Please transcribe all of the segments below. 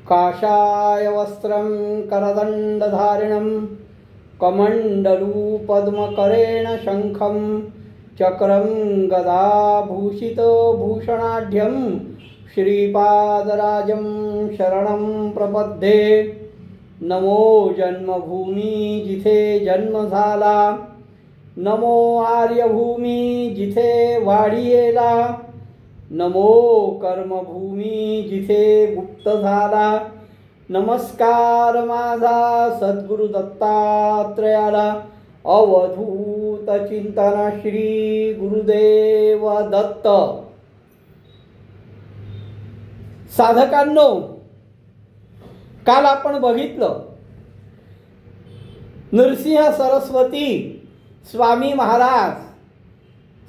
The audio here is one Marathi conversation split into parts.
काषाय वस्त्रं करदण्डधारिणं कमण्डलू पद्मकरेण शङ्खं चक्रं गदाभूषितभूषणाढ्यं श्रीपादराजं शरणं प्रपद्ये। नमो जन्मभूमी जिथे जन्म झाला, नमो आर्यभूमी जिथे वाढियेला, नमो कर्मभूमी जिथे गुप्त झाला। नमस्कार माझा सद्गुरु दत्तात्रयाला, अवधूत चिंतन श्री गुरुदेव दत्त। साधकांनो, काल आपण बघितलं नृसिंह सरस्वती स्वामी महाराज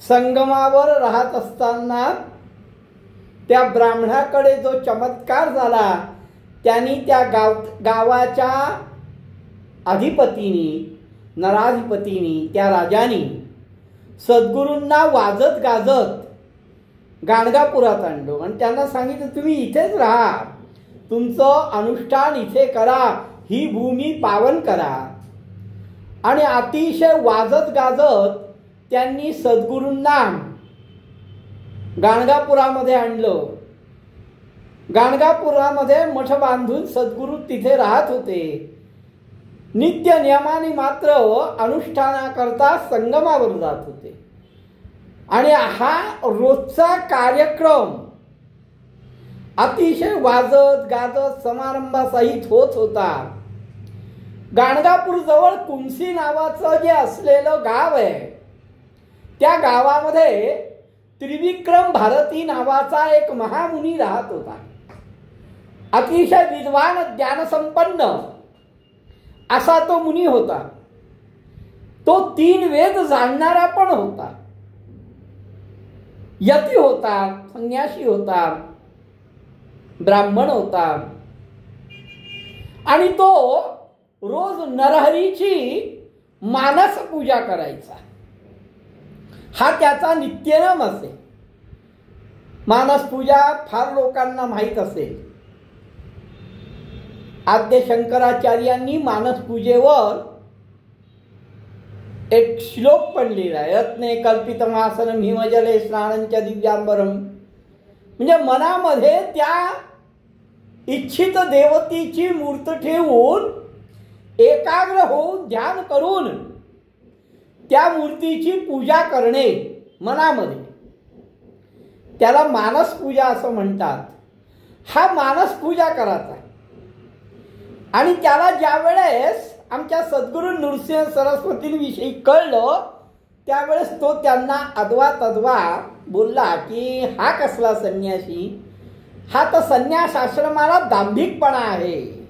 संगमावर राहत असताना त्या ब्राह्मणाकडे जो चमत्कार झाला, त्यांनी त्या गावाच्या अधिपतीनी, नराधिपतीनी, त्या राजानी सद्गुरूंना वाजत गाजत गाणगापुरात आणलो आणि त्यांना सांगितलं, तुम्ही इथेच राहा, तुमचं अनुष्ठान इथे करा, ही भूमी पावन करा। आणि अतिशय वाजत गाजत त्यांनी सद्गुरूंना गाणगापुरामध्ये आणलं। गाणगापुरामध्ये मठ बांधून सद्गुरू तिथे राहत होते। नित्य नियमाने मात्र अनुष्ठानाकरता संगमावर जात होते आणि हा रोजचा कार्यक्रम अतिशय वाजत गाजत समारंभासहित होत होता। गाणगापूर जवळ कुमसी नावाचं जे असलेलं गाव आहे, त्या गावामध्ये त्रिविक्रम भारती नावाचा एक महामुनी राहत होता। अतिशय विद्वान, ज्ञानसंपन्न असा तो मुनी होता। तो 3 वेद जाणणारा पण होता, यती होता, संन्यासी होता, ब्राह्मण होता आणि तो रोज नरहरीची मानस पूजा करायचा। हा त्याचा नित्यनेम असे। मानस पूजा फार लोकांना माहीत असेल। आद्य शंकराचार्यांनी मानस पूजेवर एक श्लोक पण लिहिलाय, रत्ने कल्पितमासनम हिमजले स्नानंच दिव्यांबरम। म्हणजे मनामध्ये त्या इच्छित देवतेची मूर्त ठेवून एकाग्र होऊन ध्यान करून त्या मूर्तीची पूजा करणे मनामध्ये, त्याला मानस पूजा असं म्हणतात। हा मानस पूजा करायचा आणि त्याला ज्या वेळेस आमच्या सद्गुरू नृसिंह सरस्वतींविषयी कळलं, त्यावेळेस तो त्यांना अद्वा तद्वा बोलला की हा कसला संन्यासी, हा तर संन्यास आश्रमाला दांभिकपणा आहे।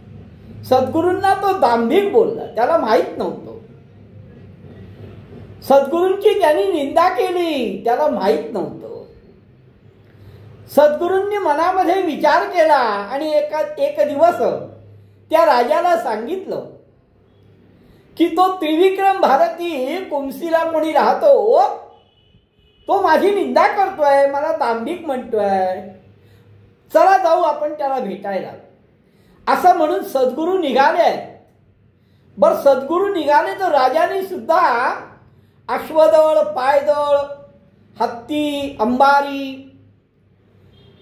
सद्गुरूंना तो दांभिक बोलला, त्याला माहित नव्हतं। सद्गुरूंची त्यांनी निंदा केली, त्याला माहित नव्हतं। सद्गुरूंनी मनामध्ये विचार केला आणि एक दिवस त्या राजाला सांगितलं की तो त्रिविक्रम भारती कुमसीला कोणी राहतो, तो माझी निंदा करतोय, मला दांभिक म्हणतोय, चला जाऊ आपण त्याला भेटायला। असं म्हणून सद्गुरू निघाले। बर सद्गुरू निघाले तर राजाने सुद्धा अश्वदळ, पायदळ, हत्ती, अंबारी,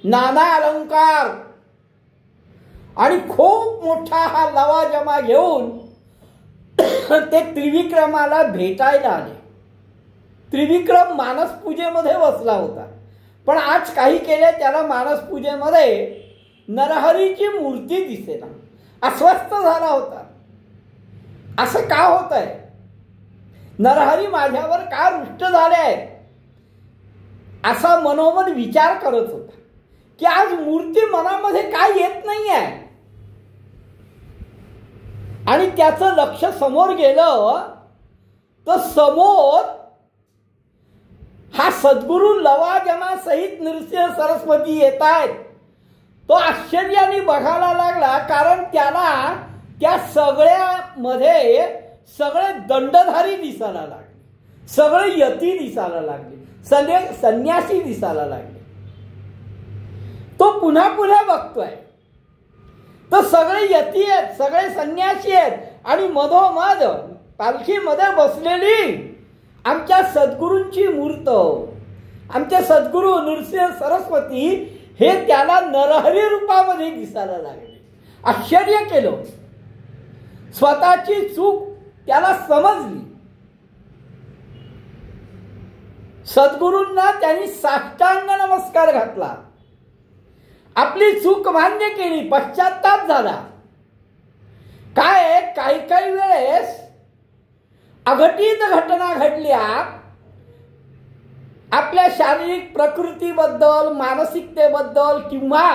नाना अलंकार आणि खूप मोठा हा लवाजमा घेऊन ते त्रिविक्रमाला भेटायला आले। त्रिविक्रम मानस पूजेमध्ये बसला होता, पण आज काही केले त्याला मानस पूजेमध्ये नरहरीची मूर्ती दिसेना, अस्वस्थ झाला होता। असं का होत आहे, नरहरी माझ्यावर का रुष्ट झाले आहे, असा मनोमन विचार करत होता की आज मूर्ती मनामध्ये काय येत नाही आहे। आणि त्याचं लक्ष समोर गेलं तर समोर हा सद्गुरू लवाजमा सहित नृसिंह सरस्वती येत आहेत। तो आश्चर्याने बघायला लागला, कारण त्याला त्या सगळ्यामध्ये सगळे दंडधारी दिसायला लागले, सगळे यती दिसायला लागले, संन्यासी दिसायला लागले। तो पुन्हा पुन्हा बघतोय तर सगळे यती आहेत, सगळे संन्यासी आहेत आणि मधोमध पालखीमध्ये बसलेली आमच्या सद्गुरूंची मूर्त, आमचे सद्गुरू नृसिंह सरस्वती हे त्याला नरहरी रूपामध्ये दिसायला लागले. आश्चर्य केलं. स्वतःची चूक त्याला समजली. सद्गुरूंना त्यांनी साष्टांग नमस्कार घातला, आपली चूक मान्य केली, पश्चाताप झाला. काय काही काही वेळेस अघटित घटना घडल्या आपल्या शारीरिक प्रकृतीबद्दल, मानसिकतेबद्दल किंवा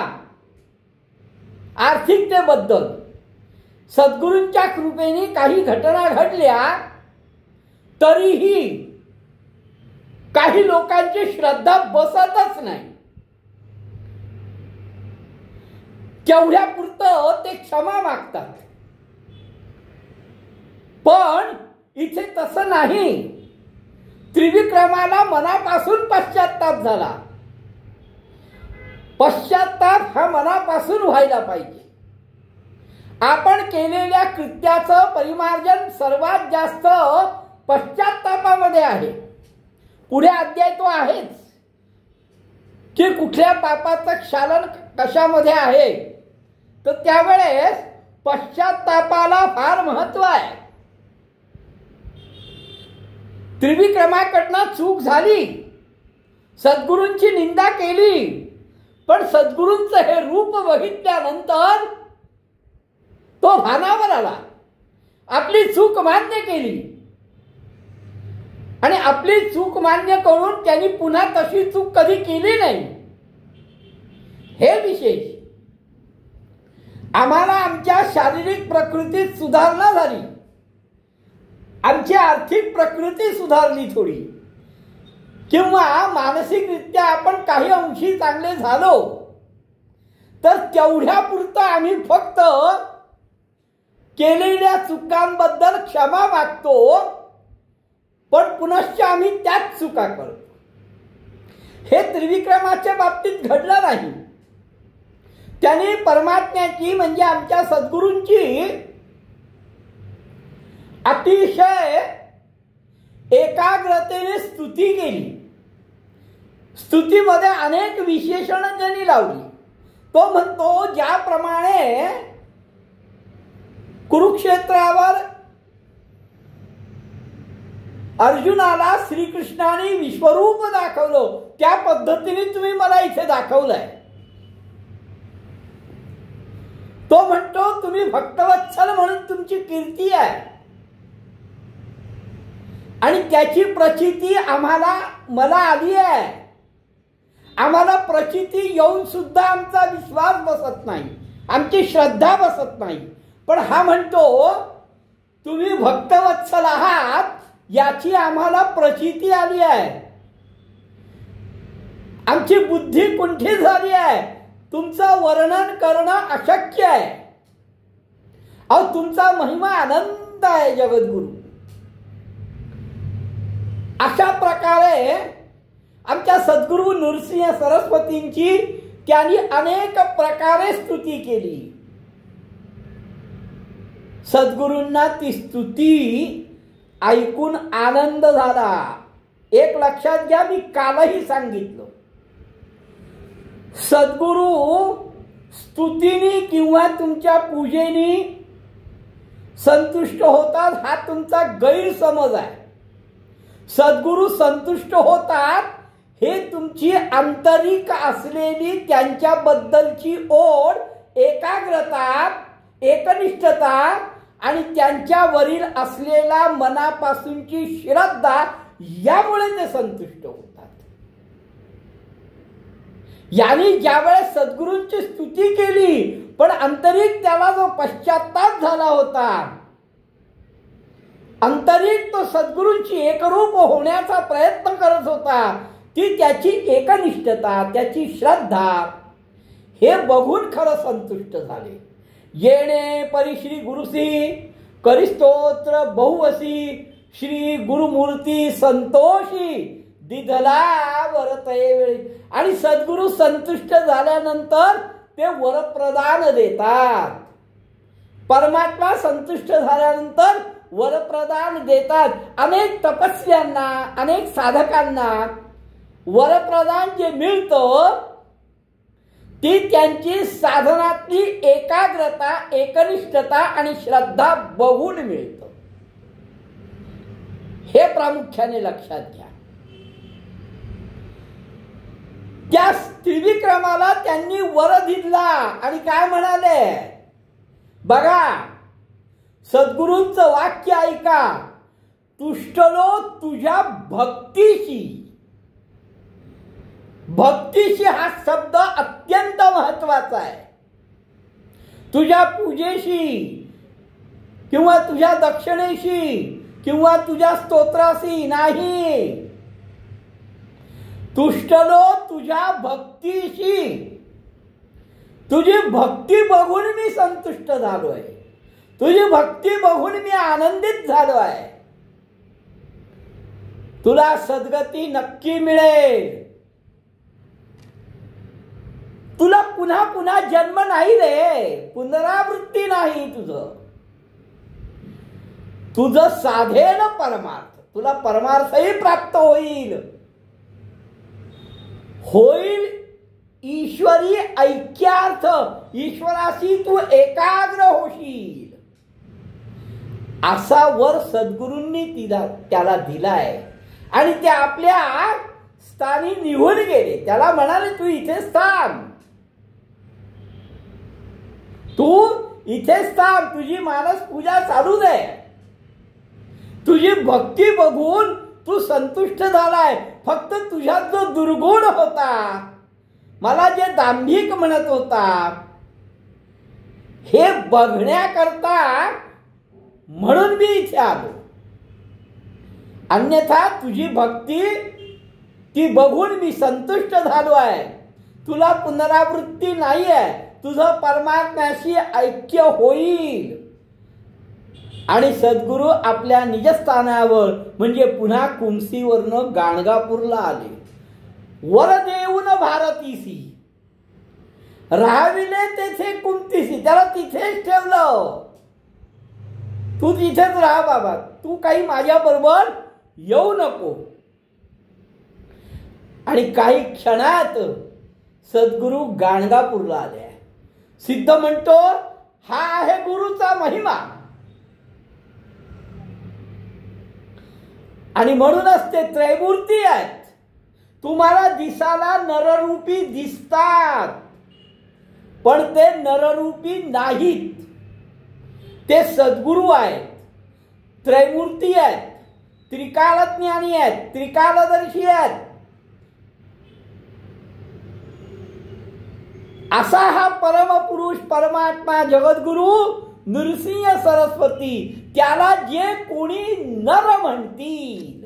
आर्थिकतेबद्दल. सद्गुरूंच्या कृपेने काही घटना घडल्या, तरीही काही लोकांची श्रद्धा बसतच नाही. केवढ्यापुरतं ते क्षमा मागतात. पण इथे तसं नाही. त्रिविक्रमाला मनापासून पश्चाताप झाला. पश्चाताप हा मनापासून व्हायला पाहिजे. आपण केलेल्या कृत्याचं परिमार्जन सर्वात जास्त पश्चातापामध्ये आहे. पुढे अध्याय तो आहेच की कुठल्या पापाचं क्षालन कशामध्ये आहे. तर त्यावेळेस पश्चातापाला फार महत्व आहे. त्रिविक्रमाकडनं चूक झाली, सद्गुरूंची निंदा केली, पण सद्गुरूंचं हे रूप बघितल्यानंतर तो भानावर आला, आपली चूक मान्य केली आणि आपली चूक मान्य करून त्यांनी पुन्हा तशी चूक कधी केली नाही. हे विशेष. आम्हाला आमच्या शारीरिक प्रकृतीत सुधारणा झाली, आमची आर्थिक प्रकृती सुधारली थोडी, किंवा मानसिकरित्या आपण काही अंशी चांगले झालो, तर तेवढ्यापुरतं आम्ही फक्त केलेल्या चुकांबद्दल क्षमा मागतो, पण पुनश्च आम्ही त्याच चुका करतो. हे त्रिविक्रमाच्या बाबतीत घडलं नाही. त्यांनी परमात्म्याची म्हणजे आमच्या सद्गुरूंची अतिशय एकाग्रतेने स्तुती केली. स्तुतीमध्ये अनेक विशेषणं त्यांनी लावली. तो म्हणतो, ज्याप्रमाणे कुरुक्षेत्रावर अर्जुनाला श्रीकृष्णाने विश्वरूप दाखवलं, त्या पद्धतीने तुम्ही मला इथे दाखवलंय. तो म्हणतो, तुम्ही भक्तवत्सल म्हणून तुमची कीर्ती आहे आणि त्याची प्रचिती मला आली आहे. आम्हाला प्रचिती येऊन सुद्धा आमचा विश्वास बसत नाही, आमची श्रद्धा बसत नाही. पण हा म्हणतो, तुम्ही भक्तवत्सल आहात याची आम्हाला प्रचिती आली आहे. आमची बुद्धी कुंठित झाली आहे, तुमचं वर्णन करणं अशक्य आहे. अहो, तुमचा महिमा अनंत आहे जगद्गुरु. अशा प्रकारे आमच्या सद्गुरू नृसिंह सरस्वतींची त्यांनी अनेक प्रकारे स्तुती केली. सद्गुरूंना ती स्तुती ऐकून आनंद झाला. एक लक्षात घ्या, मी कालही सांगितलं, सद्गुरू स्तुतीने किंवा तुमच्या पूजेने संतुष्ट होतात हा तुमचा गैरसमज आहे. सद्गुरू संतुष्ट होतात हे तुमची आंतरिक असलेली त्यांच्याबद्दलची ओढ, एकाग्रता, एकनिष्ठता आणि त्यांच्यावरील असलेला मनापासूनची श्रद्धा, यामुळे ते संतुष्ट होतात. यांनी ज्यावेळेस सद्गुरूंची स्तुती केली, पण आंतरिक त्याला जो पश्चाताप झाला होता, आंतरिक तो सद्गुरूंची एकरूप होण्याचा प्रयत्न करत होता, ती त्याची एकनिष्ठता, त्याची श्रद्धा, हे बघून खरं संतुष्ट झाले. येणे परिश्री गुरुसी करिस्तोत्र बहुवसी, श्री गुरुमूर्ती संतोषी दिधला वरतये वेळी. आणि सद्गुरू संतुष्ट झाल्यानंतर ते वरप्रदान देतात. परमात्मा संतुष्ट झाल्यानंतर वरप्रदान देतात. अनेक तपस्व्यांना, अनेक साधकांना वरप्रदान जे मिळतं ती त्यांची साधनातली एकाग्रता, एकनिष्ठता आणि श्रद्धा बघून मिळतं. हे प्रामुख्याने लक्षात घ्या. त्या त्रिविक्रमाला त्यांनी वर दिला आणि काय म्हणाले बघा, सद्गुरूंचं वाक्य ऐका, तुष्टलो तुझ्या भक्तीशी. भक्तीशी हा शब्द अत्यंत महत्वाचा आहे. तुझ्या पूजेशी किंवा तुझ्या दक्षिणेशी किंवा तुझ्या स्तोत्राशी नाही. तुष्टलो तुझ्या भक्तीशी. तुझी भक्ती बघून मी संतुष्ट झालोय. तुझी भक्ती बघून मी आनंदित झालो आहे. तुला सद्गती नक्की मिळेल. तुला पुन्हा पुन्हा जन्म नाही रे, पुनरावृत्ती नाही. तुझं साधेल परमार्थ. तुला परमार्थही प्राप्त होईल. ईश्वरी ऐक्यार्थ. ईश्वराशी तू एकाग्र होशील. असा वर सद्गुरूंनी त्याला दिलाय आणि ते आपल्या स्थानी निघून गेले. त्याला म्हणाले तू इथेच थांब, तू इथेच थांब, तुझी मानस पूजा चालू दे. तुझी भक्ती बघून तू संतुष्ट झालाय. फक्त तुझ्यात जो दुर्गुण होता, मला जे दांभिक म्हणत होता, हे बघण्याकरता म्हणून मी इथे आलो. अन्यथा तुझी भक्ती ती बघून मी संतुष्ट झालो आहे. तुला पुनरावृत्ती नाही आहे. तुझं परमात्म्याशी ऐक्य होईल. आणि सद्गुरू आपल्या निजस्थानावर म्हणजे पुन्हा कुमसीवरनं गाणगापूरला आले. वर देऊन भारतीसी राहाविले तेथे कुमतीसी. त्याला तिथेच ठेवलं. तू तिथेच राहा बाबा, तू काही माझ्या बरोबर येऊ नको. आणि काही क्षणात सद्गुरू गाणगापूरला आले. सिद्ध म्हणतो हा आहे गुरुचा महिमा. आणि म्हणूनच ते त्रैमूर्ती आहेत. तुम्हाला दिसाला नररूपी दिसतात, पण ते नररूपी नाहीत. ते सद्गुरू आहेत, त्रैमूर्ती आहेत, त्रिकालज्ञानी आहेत, त्रिकालदर्शी आहेत. असा हा परमपुरुष परमात्मा जगद्गुरु नृसिंह सरस्वती, त्याला जे कोणी नर म्हणतील,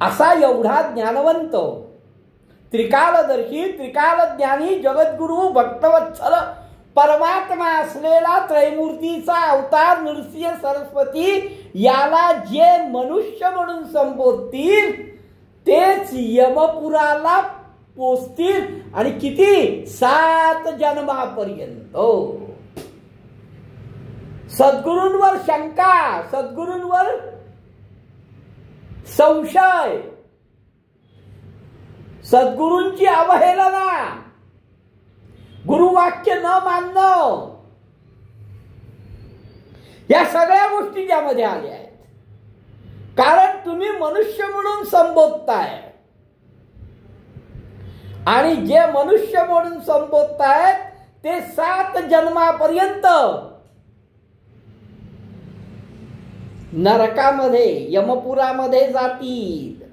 असा एवढा ज्ञानवंत त्रिकालदर्शी त्रिकालज्ञानी जगद्गुरु भक्तवत्सल परमात्मा असलेला त्रैमूर्तीचा अवतार नृसिंह सरस्वती, याला जे मनुष्य म्हणून संबोधतील तेच यमपुराला पोचतील. आणि किती 7 जन्मापर्यंत. सद्गुरूंवर शंका, सद्गुरूंवर संशय, सद्गुरूंची अवहेलना, गुरुवाक्य न मानणं, या सगळ्या गोष्टी त्यामध्ये आल्या आहेत. कारण तुम्ही मनुष्य म्हणून संबोधताय आणि जे मनुष्य म्हणून संबोधतायत ते 7 जन्मापर्यंत नरकामध्ये यमपुरामध्ये जातील.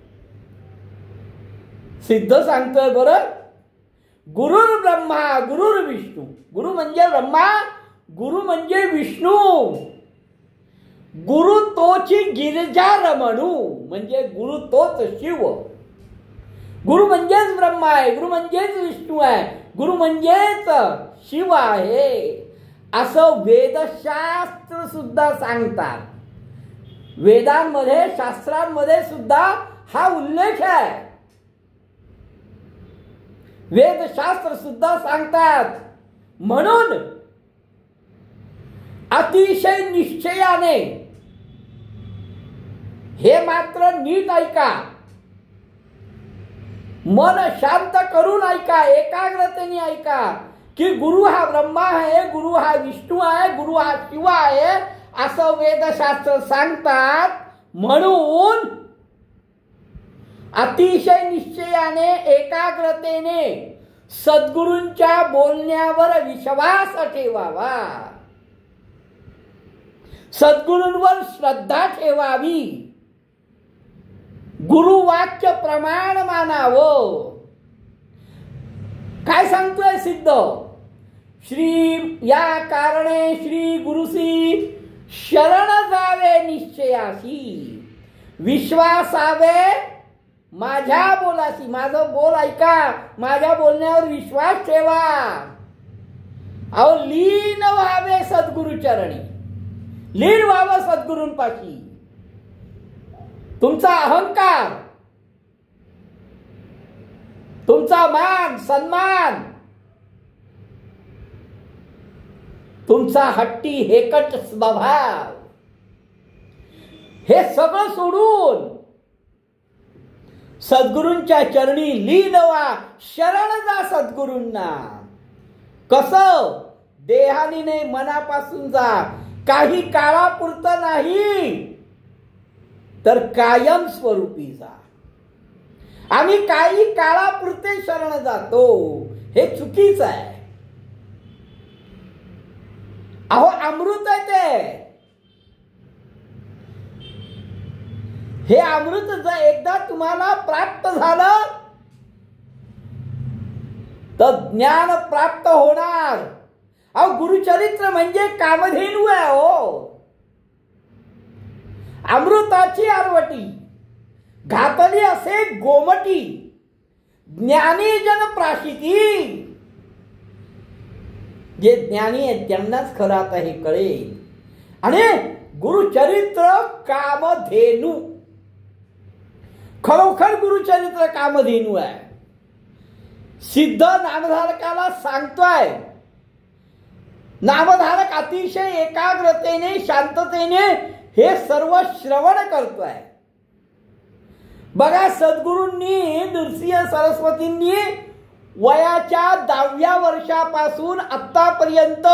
सिद्ध सांगतोय बरं. गुरुर ब्रह्मा गुरुर विष्णू. गुरु म्हणजे ब्रह्मा, गुरु म्हणजे विष्णू. गुरु तोची गिरिजा रमणू, म्हणजे गुरु तोच शिव. गुरु म्हणजेच ब्रह्मा आहे, गुरु म्हणजेच विष्णू आहे, गुरु म्हणजेच शिव आहे, असं वेदशास्त्र सुद्धा सांगतात. वेदांमध्ये शास्त्रांमध्ये सुद्धा हा उल्लेख आहे. वेदशास्त्र सुद्धा सांगतात. म्हणून अतिशय निश्चयाने हे मात्र नीट ऐका, मन शांत करून ऐका, एकाग्रतेने ऐका की गुरु हा ब्रह्मा आहे, गुरु हा विष्णू आहे, गुरु हा शिव आहे असं वेदशास्त्र सांगतात. म्हणून अतिशय निश्चयाने एकाग्रतेने सद्गुरूंच्या बोलण्यावर विश्वास ठेवावा, सद्गुरूंवर श्रद्धा ठेवावी, गुरुवाक्य प्रमाण मानावं. काय सांगतोय सिद्ध? श्री या कारणे श्री गुरुसी शरण जावे निश्चयासी, विश्वासावे माझ्या बोलाशी. माझं बोल ऐका, माझ्या बोलण्यावर विश्वास ठेवा. अहो लीन व्हावे सद्गुरु चरणी, लीन व्हावं सद्गुरूंपाशी. तुमचा अहंकार, तुमचा मान सन्मान, तुमचा हट्टी हेकट स्वभाव हे सगळं सोडून सद्गुरूंच्या चरणी लीन व्हा, शरण जा सद्गुरूंना. कसं? देहानी नाही, मनापासून जा. काही काळापुरतं नाही तर कायम स्वरूपी जा. आम्ही काही काळापुरते शरण जातो, हे चुकीचं आहे. अहो अमृत आहे ते. हे अमृत जर एकदा तुम्हाला प्राप्त झालं तर ज्ञान प्राप्त होणार. अहो गुरुचरित्र म्हणजे कामधेनू आहे हो. अमृताची आरवटी घातली असे गोमटी, ज्ञानी जन प्राशिती. जे ज्ञानी आहेत त्यांनाच खरं आता हे कळेल. आणि गुरुचरित्र कामधेनू, खरोखर गुरुचरित्र कामधेनू आहे. सिद्ध नामधारकाला सांगतोय, नामधारक अतिशय एकाग्रतेने शांततेने हे सर्व श्रवण करतोय. बघा सद्गुरूंनी, नृसिंह सरस्वतींनी वयाच्या 10व्या वर्षापासून आतापर्यंत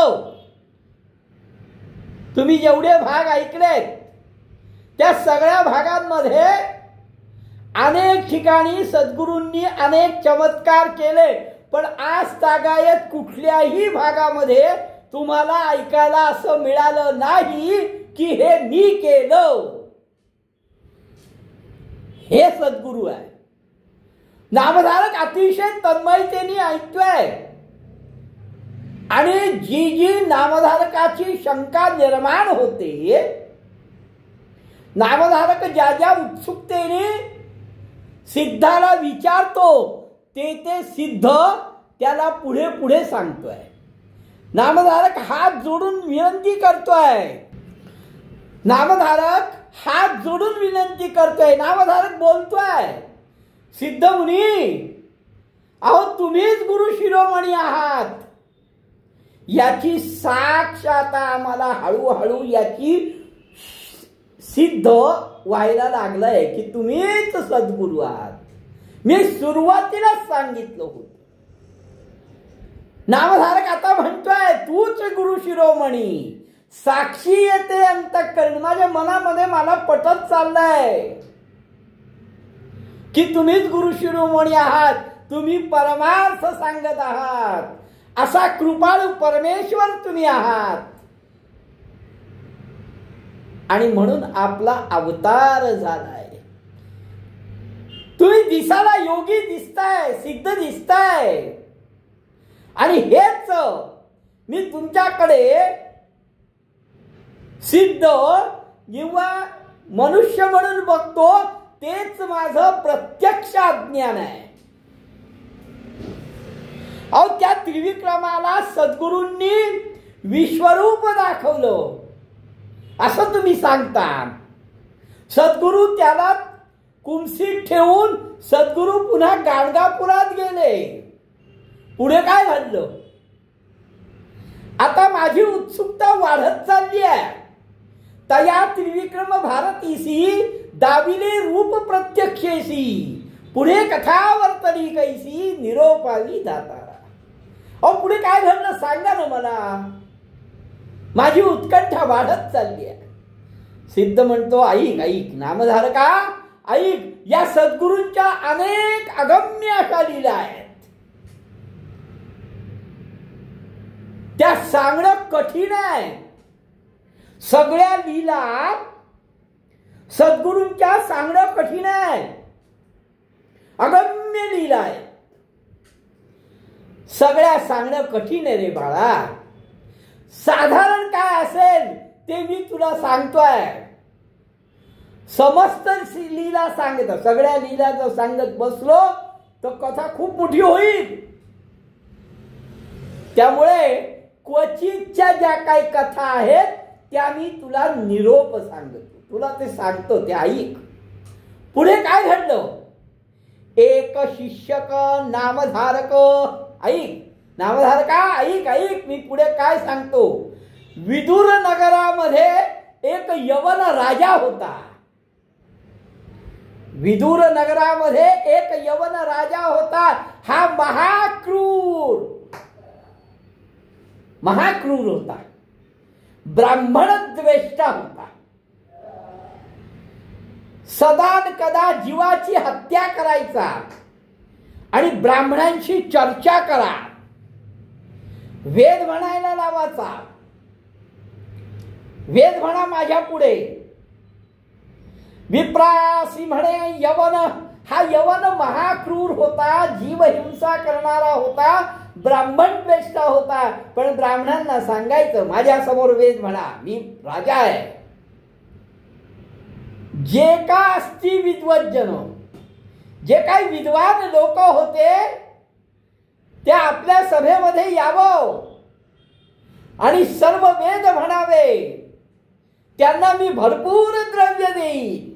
तुम्ही जेवढे भाग ऐकलेत त्या सगळ्या भागांमध्ये अनेक ठिकाणी सद्गुरूंनी अनेक चमत्कार केले. पण आज तागायत कुठल्याही भागामध्ये तुम्हाला ऐकायला असं मिळालं नाही की हे मी केलं. हे सद्गुरू आहे. नामधारक अतिशय तन्मयतेने ऐकतोय. आणि जी जी नामधारकाची शंका निर्माण होते, नामधारक ज्या ज्या उत्सुकतेने सिद्धाला विचारतो ते ते सिद्ध त्याला पुढे पुढे सांगतोय. नामधारक हात जोडून विनंती करतोय. नामधारक हात जोडून विनंती करतोय. नामधारक बोलतोय, सिद्ध मुनी अहो तुम्हीच गुरु शिरोमणी आहात. याची साक्ष आता आम्हाला हळूहळू याची सिद्ध व्हायला लागलंय की तुम्हीच सद्गुरू आहात. मी सुरुवातीलाच सांगितलं होतं. नामधारक आता म्हणतोय तूच गुरु शिरोमणी. साक्षी येते अंतःकरण, माझ्या मनामध्ये मला पटत चाललंय की तुम्हीच गुरु शिरोमणी आहात, तुम्ही परमार्थ सांगत आहात, असा कृपाळू परमेश्वर तुम्ही आहात. आणि म्हणून आपला अवतार झालाय. तुम्ही दिसायला योगी दिसताय, सिद्ध दिसताय. आणि हेच मी तुमच्याकडे सिद्ध किंवा मनुष्य म्हणून बघतो, तेच माझं प्रत्यक्ष अज्ञान आहे. अहो त्या त्रिविक्रमाला सद्गुरूंनी विश्वरूप दाखवलं असं तुम्ही सांगता. सद्गुरू त्याला कुंसीत ठेवून सद्गुरू पुन्हा गाणगापुरात गेले. पुढे काय घडलं? आता माझी उत्सुकता वाढत चालली आहे. तया त्रिविक्रम भारतीसी दाविले रूप प्रत्यक्षेसी पुढे कथावर्तनी कैसी निरोपावी दातारा. अहो पुढे काय घडलं सांगा ना मला. माझी उत्कंठा वाढत चालली आहे. सिद्ध म्हणतो ऐक ऐक नामधारका ऐक, या सद्गुरूंच्या अनेक अगम्य अशा लीला आहेत. त्या सांगणं कठीण आहे. सगळ्या लीला सद्गुरूंच्या सांगणं कठीण आहे. अगम्य लीला आहे. सगळ्या सांगणं कठीण आहे रे बाळा. साधारण काय असेल ते मी तुला सांगतोय. समस्त लीला सांगत, सगळ्या लीला जर सांगत बसलो तर कथा खूप मोठी होईल. त्यामुळे क्वचितच्या ज्या काही कथा आहेत त्या मी तुला निरोप सांगतो. तुला ते सांगतो ते ऐक. पुढे काय घडलं? एक शिष्यक नामधारक ऐक नामधारका ऐक ऐक मी पुढे काय सांगतो. विदुर नगरामध्ये एक यवन राजा होता. विदुर नगरामध्ये एक यवन राजा होता. हा महाक्रूर होता. ब्राह्मण द्वेष्टा होता. सदा कदा जीवाची हत्या करायचा आणि ब्राह्मणांशी चर्चा करा, वेद म्हणायला लावायचा. वेद म्हणा माझ्या पुढे. विप्रासी म्हणे यवन. हा यवन महाक्रूर होता, जीवहिंसा करणारा होता, ब्राह्मण द्वेष्टा होता. पण ब्राह्मणांना सांगायचं माझ्या समोर वेद म्हणा, मी राजा आहे. जे का असती विद्वज्जन, जे काही विद्वान लोक होते ते आपल्या सभेमध्ये यावं आणि सर्व वेद म्हणावे. त्यांना मी भरपूर द्रव्य देईन.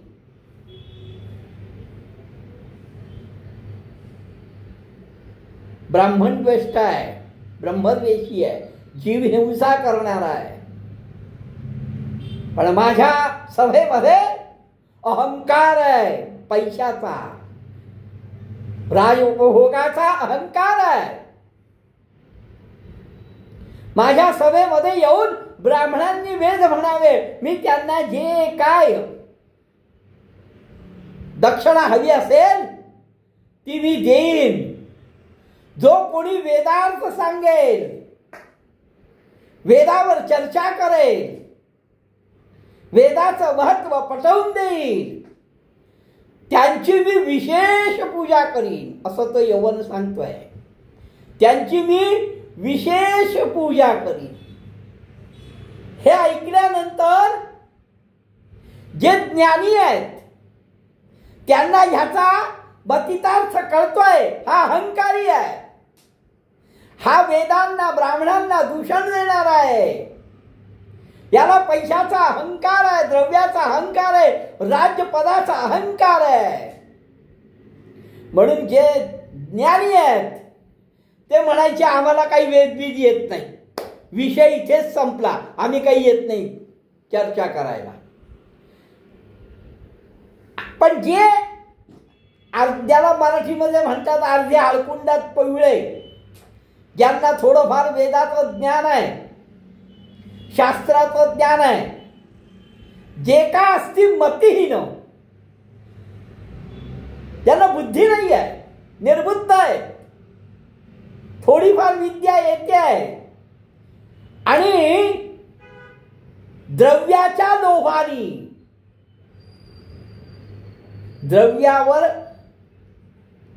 ब्राह्मण द्वेष्टा आहे, ब्रह्मद्वेषी आहे, जीव हिंसा करणारा आहे. पण माझ्या सभेमध्ये अहंकार आहे, पैशाचा, राजोपभोगाचा अहंकार आहे. माझ्या सभेमध्ये येऊन ब्राह्मणांनी वेद म्हणावे. मी त्यांना जे काय दक्षिणा हवी असेल ती मी देईन. जो कोणी वेदार्थ सांगेल, वेदावर चर्चा करेल, वेदाचं महत्व पटवून देईल, त्यांची मी विशेष पूजा करीन. असं तो यवन सांगतोय. त्यांची मी विशेष पूजा करीन. हे ऐकल्यानंतर जे ज्ञानी आहेत त्यांना ह्याचा बतितार्थ कळतोय. हा अहंकारी आहे. हा वेदांना ब्राह्मणांना दूषण देणार आहे. याला पैशाचा अहंकार आहे, द्रव्याचा अहंकार आहे, राज्यपदाचा अहंकार आहे. म्हणून जे ज्ञानी आहेत ते म्हणायचे आम्हाला काही वेदबीज येत नाही, विषय इथेच संपला, आम्ही काही येत नाही चर्चा करायला. पण जे ज्याला मराठीमध्ये म्हणतात अर्ध्या हळकुंडात पविळे, ज्यांना थोडंफार वेदाचं ज्ञान आहे, शास्त्राचं ज्ञान आहे, जे का असती मतिहीन, ज्यांना बुद्धी नाही आहे, निर्बुद्ध आहे, थोडीफार विद्या येते आहे आणि द्रव्याच्या लोभानी, द्रव्यावर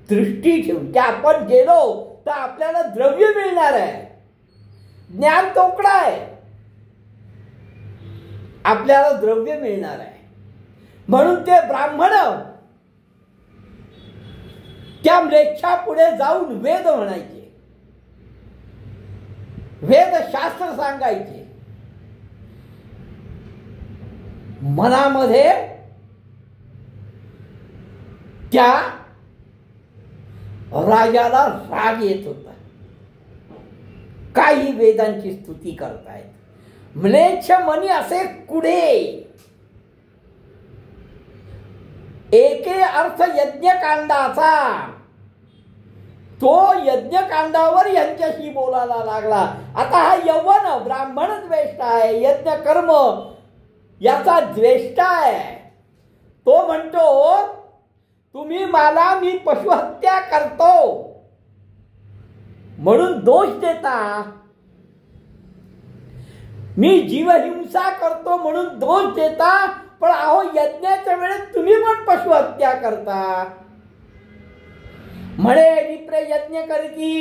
दृष्टी ठेवून की आपण गेलो तर आपल्याला द्रव्य मिळणार आहे, ज्ञान तोकडा आहे, आपल्याला द्रव्य मिळणार आहे. म्हणून ते ब्राह्मण त्या म्लेच्छा पुढे जाऊन वेद म्हणायचे, वेदशास्त्र सांगायचे. मनामध्ये त्या राजाला राग येत होता. काही वेदांची स्तुती करतायत. म्लेच्छ मनी असे कुडे. एके अर्थ यज्ञकांडाचा, तो यज्ञकांडावर यांच्याशी बोलायला लागला. आता हा यवन ब्राह्मण द्वेष्ट आहे, यज्ञ कर्म याचा द्वेष्ट आहे. तो म्हणतो तुम्ही मला मी पशुहत्या करतो म्हणून दोष देता, मी जीवहिंसा करतो म्हणून दोष देता, पण अहो यज्ञाच्या वेळेस तुम्ही पण पशुहत्या करता. म्हणे विप्र यज्ञ करती.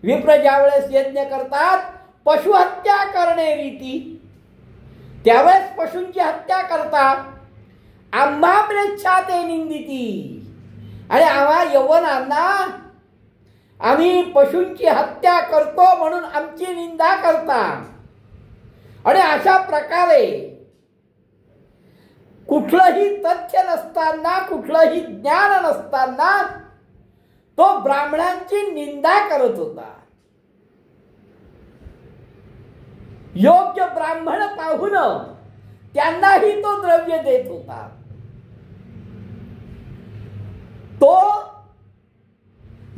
विप्र ज्या वेळेस यज्ञ करतात पशुहत्या करणे रीती, त्यावेळेस पशूंची हत्या करतात. आम्हा म्लेच्छा ते निंदिती. आणि आम्हा यवनांना आम्ही पशूंची हत्या करतो म्हणून आमची निंदा करता. आणि अशा प्रकारे कुठलंही तथ्य नसताना, कुठलंही ज्ञान नसताना तो ब्राह्मणांची निंदा करत होता. योग्य ब्राह्मण पाहून त्यांनाही तो द्रव्य देत होता. तो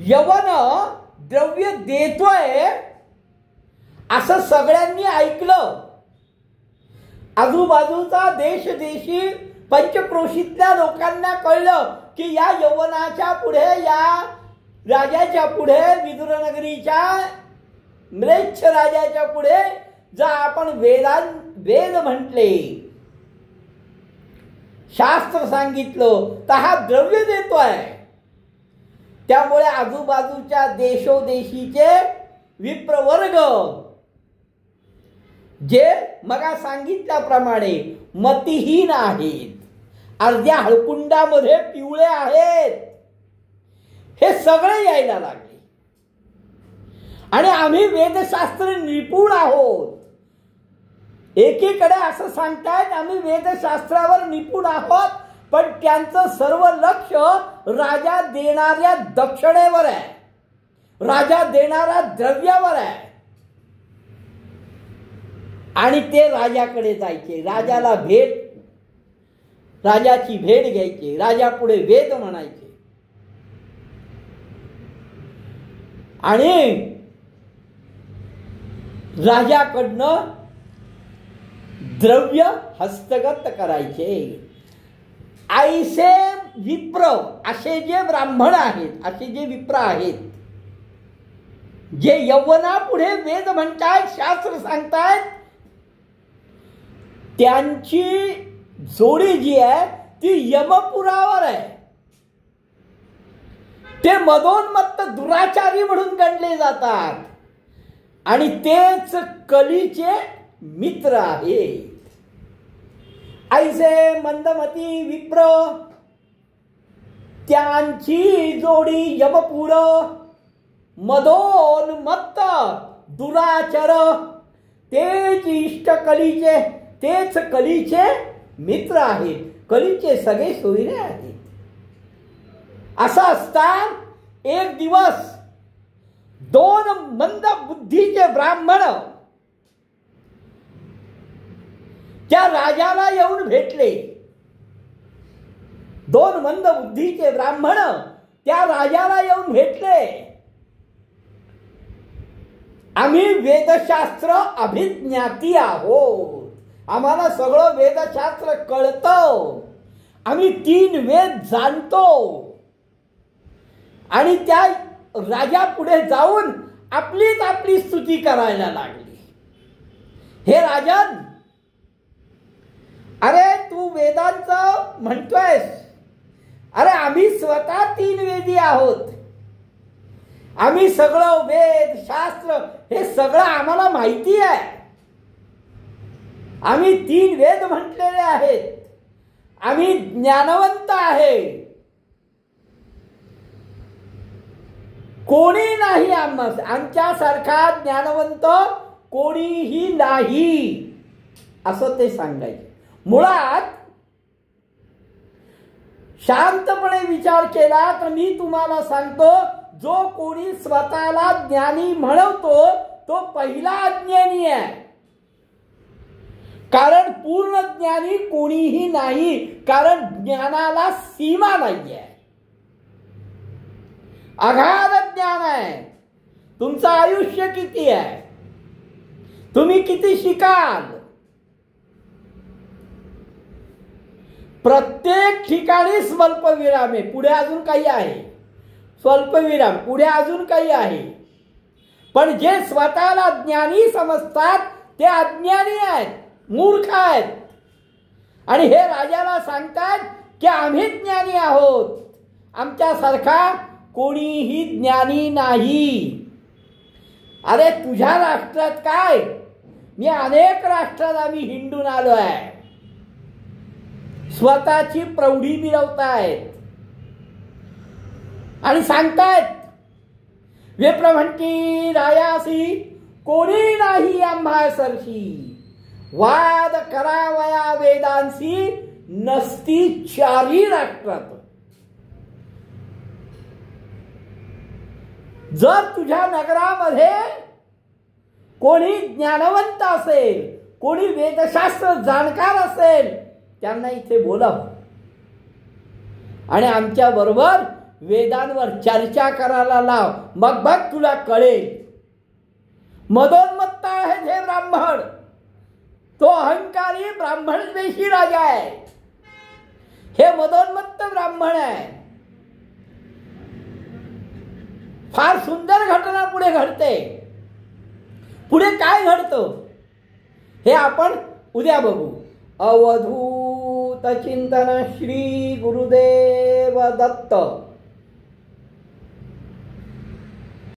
यवन द्रव्य देतोय असं सगळ्यांनी ऐकलं. आजूबाजूचा देशदेशी पंचक्रोशीतल्या लोकांना कळलं की या यवनाच्या पुढे, या राजाच्या पुढे, विदुरनगरीच्या म्लेच्छ राजाच्या पुढे जर आपण वेद म्हटले, शास्त्र सांगितलं तर हा द्रव्य देतोय. त्यामुळे आजूबाजूच्या देशोदेशीचे विप्रवर्ग जे मगा सांगितल्याप्रमाणे मतिहीन आहेत, अर्ध्या हळकुंडामध्ये पिवळे आहेत, हे सगळे यायला लागले. आणि आम्ही वेदशास्त्र निपुण आहोत. एकीकडे असं सांगतायत आम्ही वेदशास्त्रावर निपुण आहोत, पण त्यांचं सर्व लक्ष राजा देणाऱ्या दक्षिणेवर आहे, राजा देणाऱ्या द्रव्यावर आहे. आणि ते राजाकडे जायचे, राजाला राजाची भेट घ्यायची, राजा पुढे वेद म्हणायचे. आणि राजाकडनं द्रव्य हस्तगत करायचे. ऐसे विप्र, असे जे ब्राह्मण आहेत, असे जे विप्र आहेत, जे यवना पुढे वेद म्हणतायत, शास्त्र सांगतायत, त्यांची जोडी जी आहे ती यमपुरावर आहे. ते मदोन्मत्त दुराचारी म्हणून गणले जातात आणि तेच कलीचे मित्र आहेत. ऐसे मंदमती विप्र, त्यांची जोडी यमपुर, मदोन्मत्त दुराचार, तेच इष्ट कलीचे, तेच कलीचे मित्र आहेत, कलीचे सगळे सोयरे आहेत. असं असता एक दिवस दोन मंद बुद्धीचे ब्राह्मण त्या राजाला येऊन भेटले. दोन मंद बुद्धीचे ब्राह्मण त्या राजाला येऊन भेटले. आम्ही वेदशास्त्र अभिज्ञाती आहोत, आम्हाला सगळं वेदशास्त्र कळतं, आम्ही 3 वेद जाणतो. आणि त्या राजा पुढे जाऊन आपलीच आपली स्तुती करायला लागली. हे राजन, अरे तू वेदांचं म्हणतोयस, अरे आम्ही स्वतः 3 वेदी आहोत, आम्ही सगळं वेद शास्त्र हे सगळं आम्हाला माहिती आहे. आम्ही 3 वेद म्हटलेले आहेत, आम्ही ज्ञानवंत आहे, कोणी नाही आमच्यासारखा ज्ञानवंत कोणीही नाही, असं ते सांगायचे. मुळात शांतपणे विचार केला तर मी तुम्हाला सांगतो, जो कोणी स्वतःला ज्ञानी म्हणवतो तो पहिला अज्ञानी आहे. कारण पूर्ण ज्ञानी कोणीही नाही, कारण ज्ञानाला सीमा नाही आहे. अगाध ज्ञान आहे. तुमचं आयुष्य किती आहे, तुम्ही किती शिकाल, प्रत्येक ठिकाणी स्वल्पविराम आहे, पुढे अजून काही आहे. स्वल्पविराम, पुढे अजून काही आहे. पण जे स्वतःला ज्ञानी समजतात ते अज्ञानी आहेत, मूर्ख आहेत. आणि हे राजाला सांगतात की आम्ही ज्ञानी आहोत, आमच्यासारखा कोणीही ज्ञानी नाही. अरे तुझ्या राष्ट्रात काय, मी अनेक राष्ट्रात आम्ही हिंडून आलो आहे. स्वतःची प्रौढी मिरवतायत आणि सांगतायत, विप्र म्हणती रायासी कोणी नाही आम्हा सरशी, वाद करावया वेदांशी नसती चारी राष्ट्रात. जर तुझ्या नगरामध्ये कोणी ज्ञानवंत असेल, कोणी वेदशास्त्र जाणकार असेल, त्यांना इथे बोलाव आणि आमच्या बरोबर वेदांवर चर्चा करायला लाव, मग बघ तुला कळेल. मदोन्मत्त आहे हे ब्राह्मण, तो अहंकारी ब्राह्मणद्वेषी राजा आहे. हे मदोन्मत्त ब्राह्मण आहे. फार सुंदर घटना पुढे घडते. पुढे काय घडतं हे आपण उद्या बघू. अवधूत चिंतन श्री गुरुदेव दत्त.